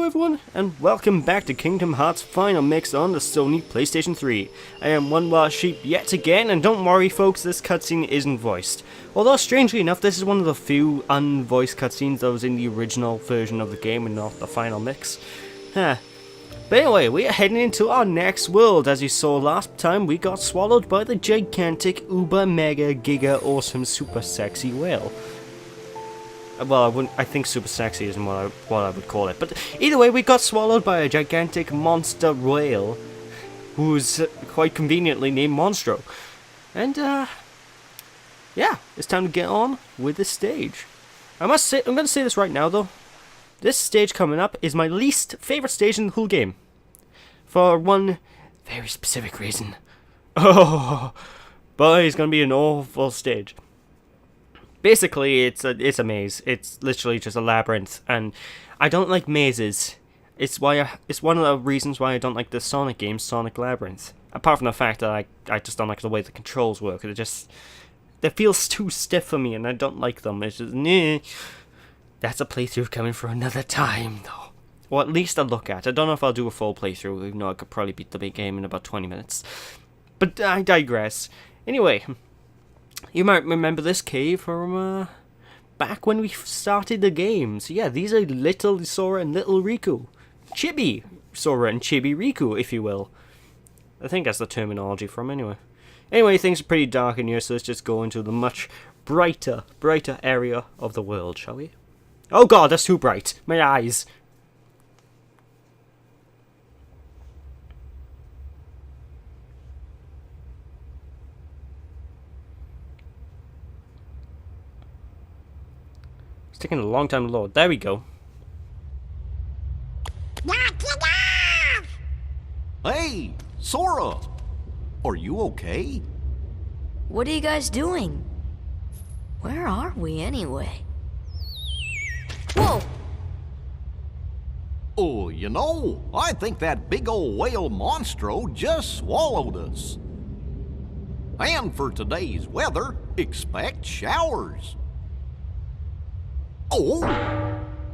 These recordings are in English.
everyone, and welcome back to Kingdom Hearts Final Mix on the Sony PlayStation 3. I am One Wild Sheep yet again, and don't worry folks, this cutscene isn't voiced. Although strangely enough, this is one of the few unvoiced cutscenes that was in the original version of the game and not the Final Mix. But anyway, we are heading into our next world. As you saw last time, we got swallowed by the gigantic, uber, mega, giga, awesome, super sexy whale. Well, I think super sexy isn't what I would call it. But either way, we got swallowed by a gigantic monster whale, who's quite conveniently named Monstro. And, yeah, it's time to get on with the stage. I'm going to say this right now, though. This stage coming up is my least favourite stage in the whole game. For one very specific reason. Oh, boy, it's going to be an awful stage. Basically, it's a maze. It's literally just a labyrinth, and I don't like mazes. It's one of the reasons why I don't like the Sonic games, Sonic Labyrinth. Apart from the fact that I just don't like the way the controls work. They feel too stiff for me, and I don't like them. It's just, nah. That's a playthrough coming for another time, though. Or at least a look at. I don't know if I'll do a full playthrough, even though I could probably beat the big game in about 20 minutes. But I digress. Anyway, you might remember this cave from back when we started the game. So yeah, these are Little Sora and Little Riku. Chibi Sora and Chibi Riku, if you will. I think that's the terminology for them anyway. Anyway, things are pretty dark in here, so let's just go into the much brighter area of the world, shall we? Oh god, that's too bright. My eyes. It's taking a long time to load. There we go. Hey, Sora! Are you okay? What are you guys doing? Where are we anyway? Whoa! Oh, you know, I think that big old whale Monstro just swallowed us. And for today's weather, expect showers. Oh,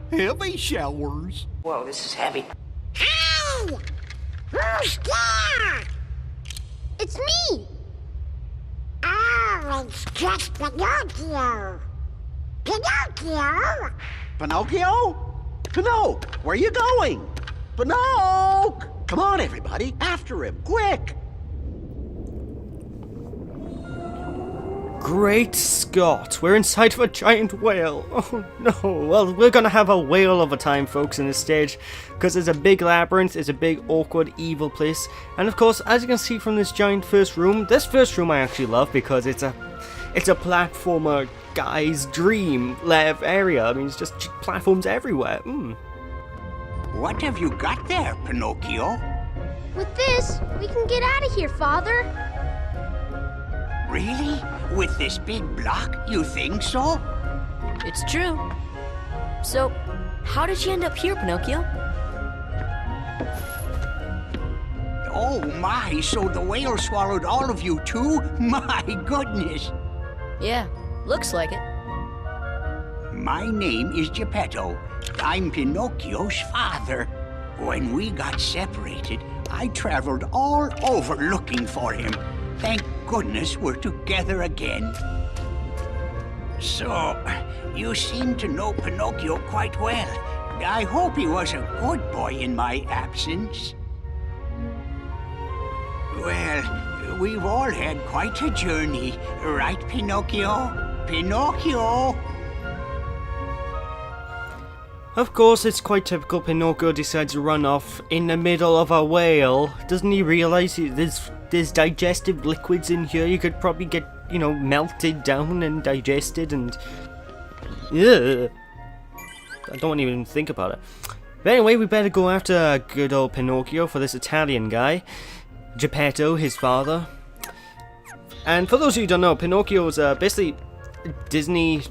heavy showers. Whoa, this is heavy. Hey! Who's there? It's me! Oh, it's just Pinocchio! Pinocchio! Pinocchio? Pinocchio, where are you going? Pinocchio! Come on, everybody, after him, quick! Great Scott, we're inside of a giant whale. Oh no, well, we're gonna have a whale of a time, folks, in this stage, because it's a big labyrinth, it's a big, awkward, evil place, and of course, as you can see from this giant first room, this first room I actually love because it's a platformer guy's dream lab area. I mean, it's just platforms everywhere. What have you got there, Pinocchio? With this, we can get out of here, Father. Really? With this big block, you think so? It's true. So, how did you end up here, Pinocchio? Oh my, so the whale swallowed all of you too? My goodness! Yeah, looks like it. My name is Geppetto. I'm Pinocchio's father. When we got separated, I traveled all over looking for him. Thank goodness we're together again. So, you seem to know Pinocchio quite well. I hope he was a good boy in my absence. Well, we've all had quite a journey, right, Pinocchio? Pinocchio! Of course, it's quite typical. Pinocchio decides to run off in the middle of a whale. Doesn't he realize there's digestive liquids in here? You could probably get, you know, melted down and digested and... Ugh. I don't even think about it. But anyway, we better go after good old Pinocchio for this Italian guy. Geppetto, his father. And for those of you who don't know, Pinocchio was basically Disney...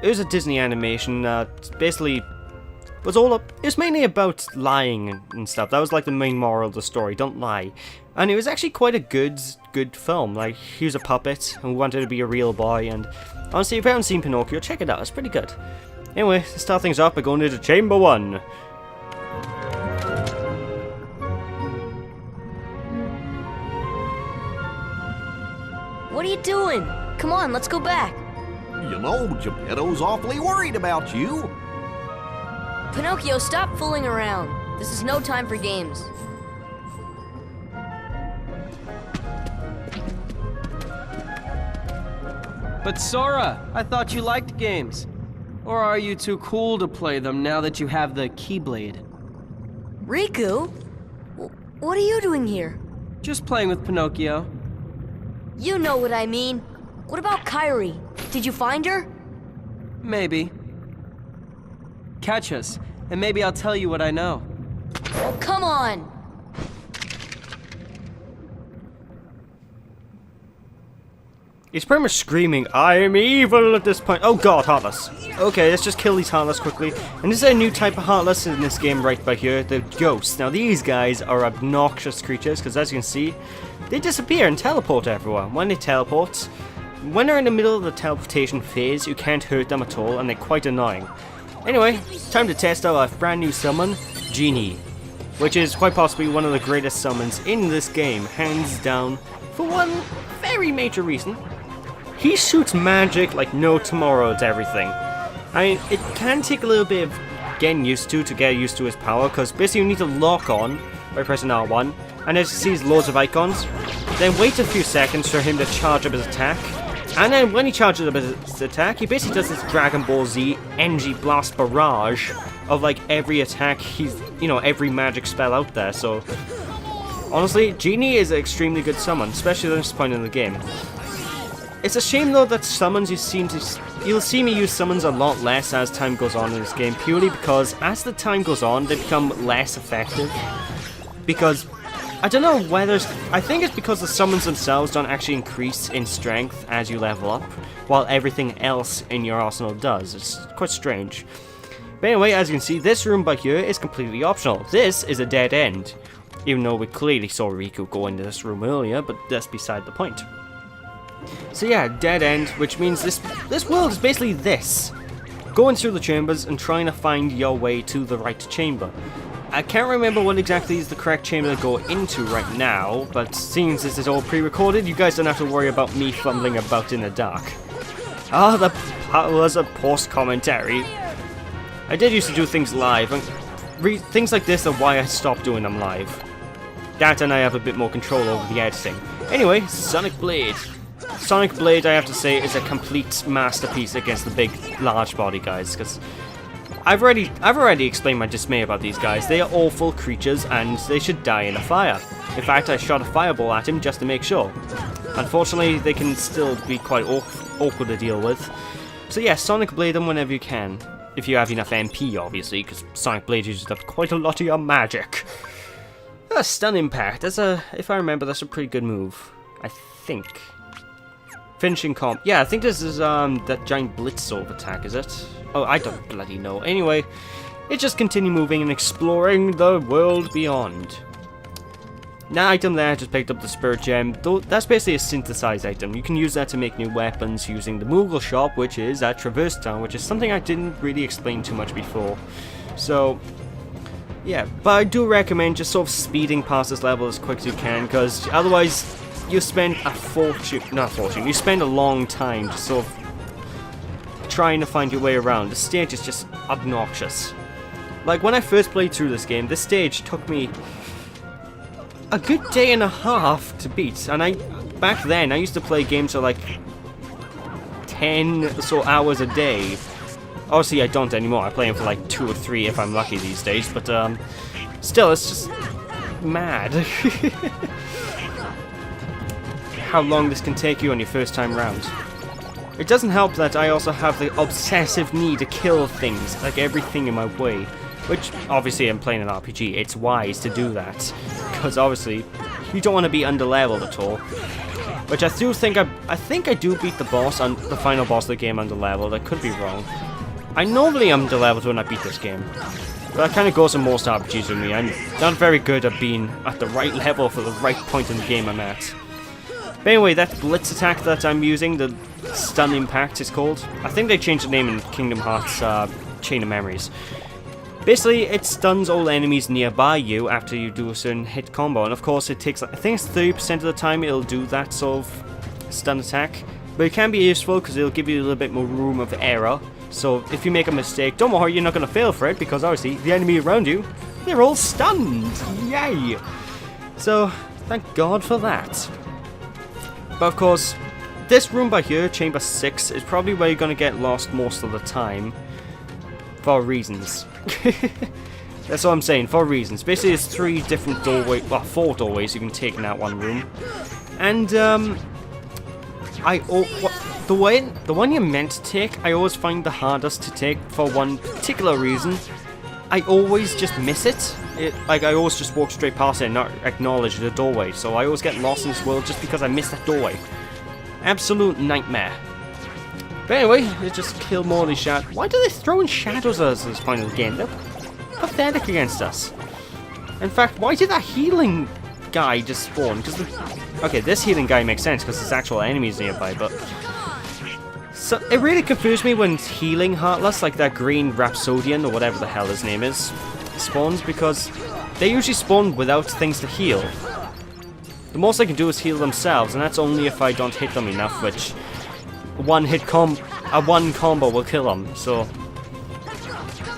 It was a Disney animation. Basically... It's mainly about lying and stuff. That was like the main moral of the story. Don't lie. And it was actually quite a good film. Like, he was a puppet who wanted to be a real boy. And honestly, if you haven't seen Pinocchio, check it out. It's pretty good. Anyway, to start things off, we're going into Chamber 1. What are you doing? Come on, let's go back. You know, Geppetto's awfully worried about you. Pinocchio, stop fooling around. This is no time for games. But Sora, I thought you liked games. Or are you too cool to play them now that you have the Keyblade? Riku? What are you doing here? Just playing with Pinocchio. You know what I mean. What about Kairi? Did you find her? Maybe. Catch us, and maybe I'll tell you what I know. Oh, come on! He's pretty much screaming, I'm evil at this point. Oh god, Heartless. Okay, let's just kill these Heartless quickly. And this is a new type of Heartless in this game right by here, the Ghosts. Now these guys are obnoxious creatures, because as you can see, they disappear and teleport everywhere. When they teleport, when they're in the middle of the teleportation phase, you can't hurt them at all, and they're quite annoying. Anyway, time to test out our brand new summon, Genie. Which is quite possibly one of the greatest summons in this game, hands down, for one very major reason. He shoots magic like no tomorrow to everything. I mean, it can take a little bit of getting used to get used to his power, because basically you need to lock on by pressing R1, and as you see loads of icons, then wait a few seconds for him to charge up his attack, and then when he charges up his attack, he basically does this Dragon Ball Z Energy Blast barrage of like every attack he's, you know, every magic spell out there, so honestly, Genie is an extremely good summon, especially at this point in the game. It's a shame though that summons you'll see me use summons a lot less as time goes on in this game, purely because as the time goes on they become less effective. Because I don't know whether I think it's because the summons themselves don't actually increase in strength as you level up, while everything else in your arsenal does. It's quite strange. But anyway, as you can see, this room by here is completely optional. This is a dead end. Even though we clearly saw Riku go into this room earlier, but that's beside the point. So yeah, dead end, which means this world is basically this. Going through the chambers and trying to find your way to the right chamber. I can't remember what exactly is the correct chamber to go into right now, but seeing as this is all pre-recorded, you guys don't have to worry about me fumbling about in the dark. Ah, that was a post-commentary. I did used to do things live, and things like this are why I stopped doing them live. That and I have a bit more control over the editing. Anyway, Sonic Blade. Sonic Blade, I have to say, is a complete masterpiece against the big, large body guys, because I've already explained my dismay about these guys. They are awful creatures, and they should die in a fire. In fact, I shot a fireball at him just to make sure. Unfortunately, they can still be quite awkward to deal with. So yeah, Sonic Blade them whenever you can. If you have enough MP, obviously, because Sonic Blade uses up quite a lot of your magic. Stun Impact, if I remember, that's a pretty good move. I think. Finishing comp. Yeah, I think this is that giant blitz sort of attack, is it? Oh, I don't bloody know. Anyway, it's just continue moving and exploring the world beyond. That item there, I just picked up the Spirit Gem. Though that's basically a synthesized item. You can use that to make new weapons using the Moogle shop, which is at Traverse Town, which is something I didn't really explain too much before. So, yeah, but I do recommend just sort of speeding past this level as quick as you can, because otherwise you spend you spend a long time just sort of trying to find your way around. The stage is just obnoxious. Like, when I first played through this game, this stage took me a good day and a half to beat, and back then I used to play games for like 10 or so hours a day. Obviously I don't anymore, I play them for like 2 or 3 if I'm lucky these days, but still, it's just mad how long this can take you on your first time round. It doesn't help that I also have the obsessive need to kill things, like everything in my way. Which, obviously, I'm playing an RPG, it's wise to do that. Because, obviously, you don't want to be underleveled at all. Which I do think I think I do beat the boss, the final boss of the game underleveled. I could be wrong. I normally am underleveled when I beat this game. But that kind of goes in most RPGs with me. I'm not very good at being at the right level for the right point in the game I'm at. But anyway, that blitz attack that I'm using, the Stun Impact is called. I think they changed the name in Kingdom Hearts Chain of Memories. Basically, it stuns all enemies nearby you after you do a certain hit combo, and of course it takes, I think it's 30% of the time it'll do that sort of stun attack, but it can be useful because it'll give you a little bit more room of error. So if you make a mistake, don't worry, you're not going to fail for it, because obviously the enemy around you, they're all stunned. Yay! So thank God for that. But of course, this room by here, chamber 6, is probably where you're going to get lost most of the time. For reasons. That's what I'm saying, for reasons. Basically, there's 3 different doorways, well, 4 doorways you can take in that one room. And, the one you're meant to take, I always find the hardest to take for one particular reason. I always just miss it. Like, I always just walk straight past it and not acknowledge the doorway. So I always get lost in this world just because I miss that doorway. Absolute nightmare. But anyway, let's just kill more of these shadows. Why do they throw in shadows at us at this point of the game? They're pathetic against us. In fact, why did that healing guy just spawn? Because okay, this healing guy makes sense because there's actual enemies nearby, but so it really confused me when healing Heartless, like that green Rhapsodian or whatever the hell his name is, spawns, because they usually spawn without things to heal. The most they can do is heal themselves, and that's only if I don't hit them enough, which one combo will kill them. So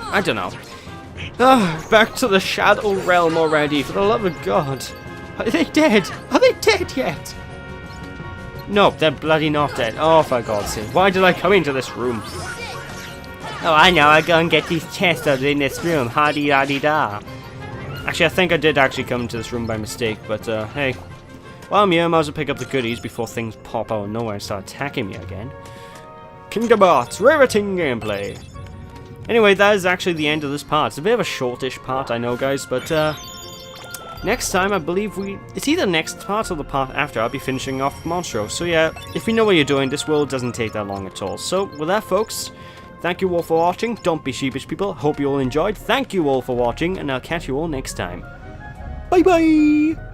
I don't know. Back to the Shadow Realm already, for the love of God. Are they dead? Are they dead yet? No, they're bloody not dead. Oh, for God's sake. Why did I come into this room? Oh, I know, I'll go and get these chests out in this room. Ha-dee-da-dee-da. Actually, I think I did actually come into this room by mistake, but, hey. While I'm here, I might as well pick up the goodies before things pop out of nowhere and start attacking me again. Kingdom Hearts, riveting gameplay. Anyway, that is actually the end of this part. It's a bit of a shortish part, I know, guys, but, next time, I believe it's either next part or the part after, I'll be finishing off Monstro. So yeah, if you know what you're doing, this world doesn't take that long at all. So, with that, folks, thank you all for watching. Don't be sheepish, people. Hope you all enjoyed. Thank you all for watching, and I'll catch you all next time. Bye-bye!